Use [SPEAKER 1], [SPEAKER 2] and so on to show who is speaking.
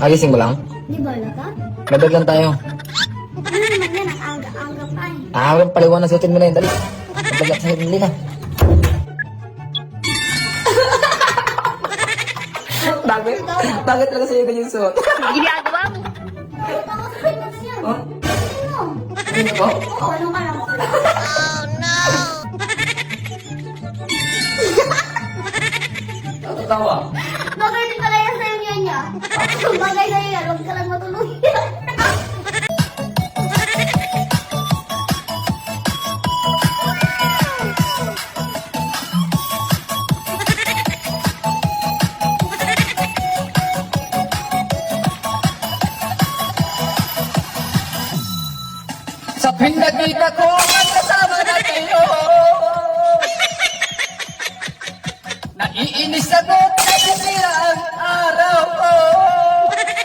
[SPEAKER 1] Agising mo lang?
[SPEAKER 2] Di ba ka?
[SPEAKER 1] Labag lang tayo.
[SPEAKER 2] Ano naman yan? Ang aga-aga pa eh.
[SPEAKER 1] Walang paliwanag, suotin mo na yun. Dali. Labag sa'yo, dali na. Bakit? Bakit talaga sa'yo ganyan suot?
[SPEAKER 3] Ginagawa mo.
[SPEAKER 2] Tapos fitness yan.
[SPEAKER 1] Huh?
[SPEAKER 2] Ano?
[SPEAKER 1] Ano ba?
[SPEAKER 2] Oo, ano ka lang?
[SPEAKER 1] Natatawa.
[SPEAKER 2] Bagay din pala yan sa'yo yan niya. Bagay na yan. Huwag ka lang matulog yan.
[SPEAKER 1] Sa pinagkita ko ang kasama na kayo. Naiinis ako, nasisiraan